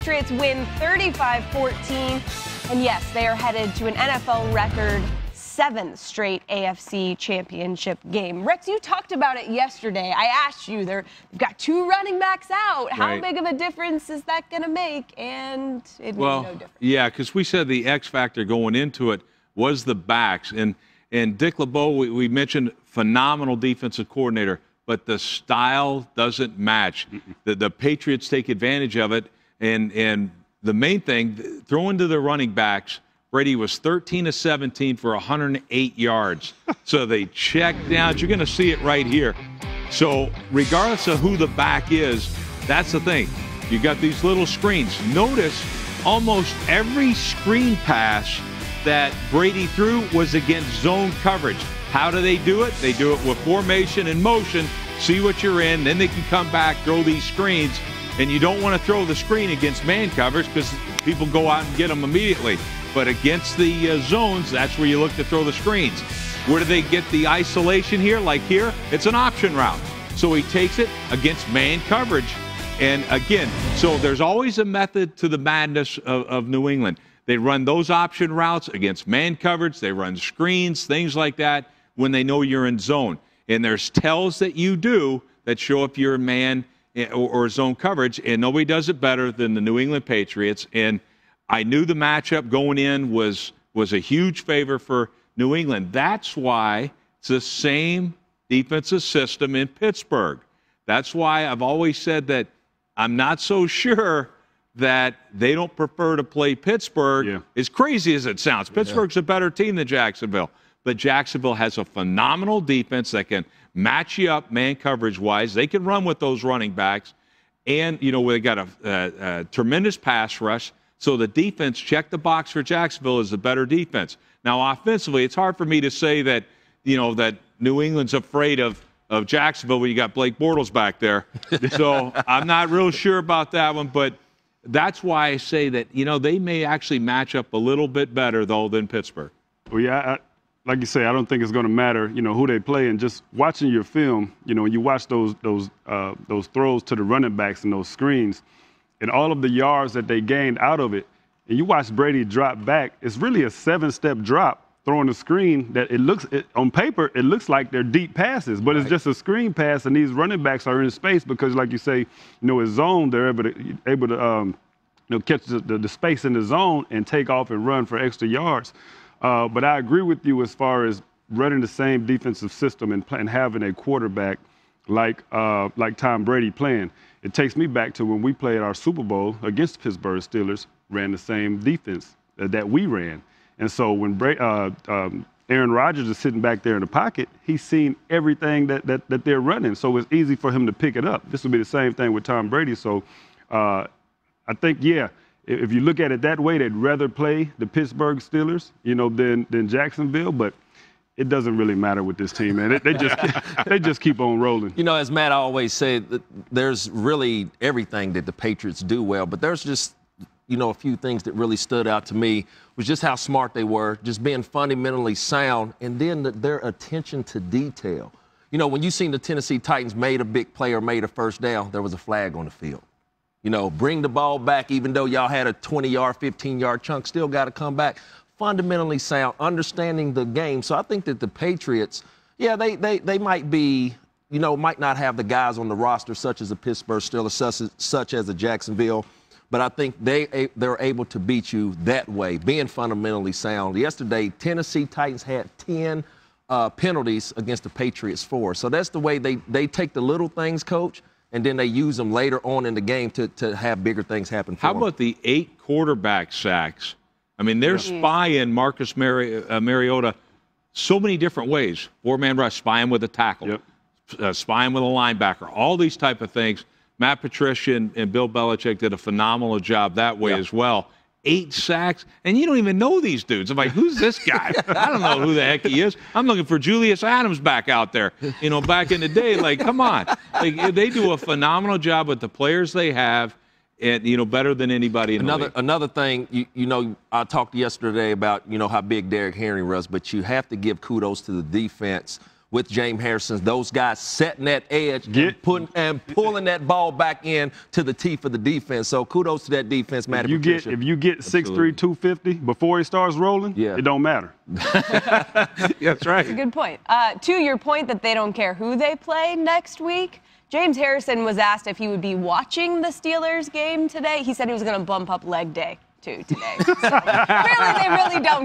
Patriots win 35-14. And yes, they are headed to an NFL record 7th straight AFC championship game. Rex, you talked about it yesterday. I asked you, they've got 2 running backs out. How big of a difference is that going to make? And it made no difference. Yeah, because we said the X factor going into it was the backs. And Dick LeBeau, we mentioned phenomenal defensive coordinator, but the style doesn't match. The Patriots take advantage of it. And the main thing, throwing to the running backs, Brady was 13 of 17 for 108 yards. So they checked down. You're going to see it right here. So regardless of who the back is, that's the thing. You got these little screens. Notice almost every screen pass that Brady threw was against zone coverage. How do they do it? They do it with formation and motion. See what you're in. Then they can come back, throw these screens. And you don't want to throw the screen against man coverage because people go out and get them immediately. But against the zones, that's where you look to throw the screens. Where do they get the isolation here? Like here, it's an option route. So he takes it against man coverage. And again, so there's always a method to the madness of New England. They run those option routes against man coverage. They run screens, things like that, when they know you're in zone. And there's tells that you do that show if you're in man or zone coverage, and nobody does it better than the New England Patriots. And I knew the matchup going in was a huge favor for New England. That's why it's the same defensive system in Pittsburgh. That's why I've always said that I'm not so sure that they don't prefer to play Pittsburgh, as crazy as it sounds. Pittsburgh's a better team than Jacksonville. But Jacksonville has a phenomenal defense that can match you up man coverage-wise. They can run with those running backs. And, you know, they got a tremendous pass rush. So the defense, check the box for Jacksonville, is the better defense. Now, offensively, it's hard for me to say that, you know, that New England's afraid of Jacksonville when you got Blake Bortles back there. So I'm not real sure about that one. But that's why I say that, you know, they may actually match up a little bit better, though, than Pittsburgh. Well, yeah, like you say, I don't think it's going to matter, you know, who they play. And just watching your film, you know, when you watch those throws to the running backs and those screens and all of the yards that they gained out of it, and you watch Brady drop back, it's really a 7-step drop throwing a screen that on paper, it looks like they're deep passes, but it's just a screen pass, and these running backs are in space because, like you say, you know, it's zone. They're able to you know, catch the space in the zone and take off and run for extra yards. But I agree with you as far as running the same defensive system and having a quarterback like Tom Brady playing. It takes me back to when we played our Super Bowl against the Pittsburgh Steelers, ran the same defense that we ran. And so when Aaron Rodgers is sitting back there in the pocket, he's seen everything that they're running. So it's easy for him to pick it up. This will be the same thing with Tom Brady. So I think, yeah, if you look at it that way, they'd rather play the Pittsburgh Steelers, you know, than Jacksonville. But it doesn't really matter with this team, man. They just keep on rolling. You know, as Matt always said, there's really everything that the Patriots do well, but there's just, you know, a few things that really stood out to me was just how smart they were, just being fundamentally sound, and then their attention to detail. You know, when you seen the Tennessee Titans made a big play or made a first down, there was a flag on the field. You know, bring the ball back, even though y'all had a 20-yard, 15-yard chunk, still got to come back. Fundamentally sound, understanding the game. So I think that the Patriots, yeah, they might be, you know, might not have the guys on the roster such as the Pittsburgh Steelers, such as the Jacksonville, but I think they're able to beat you that way, being fundamentally sound. Yesterday, Tennessee Titans had 10 penalties against the Patriots 4. So that's the way they take the little things, Coach, and then they use them later on in the game to have bigger things happen for them. How about the 8 quarterback sacks? I mean, they're spying Marcus Mariota so many different ways. 4-man rush, spying with a tackle, spying with a linebacker, all these type of things. Matt Patricia and Bill Belichick did a phenomenal job that way as well. 8 sacks, and you don't even know these dudes. I'm like, who's this guy? I don't know who the heck he is. I'm looking for Julius Adams back out there, you know, back in the day. Like, come on. Like, they do a phenomenal job with the players they have, and, you know, better than anybody in the league. Another thing, you know, I talked yesterday about, you know, how big Derrick Henry was, but you have to give kudos to the defense with James Harrison. Those guys setting that edge and pulling that ball back in to the teeth of the defense. So kudos to that defense, Matty Patricia. If you get 6'3", 250 before he starts rolling, it don't matter. That's right. Good point. To your point that they don't care who they play next week, James Harrison was asked if he would be watching the Steelers game today. He said he was going to bump up leg day, too, today. So clearly they really don't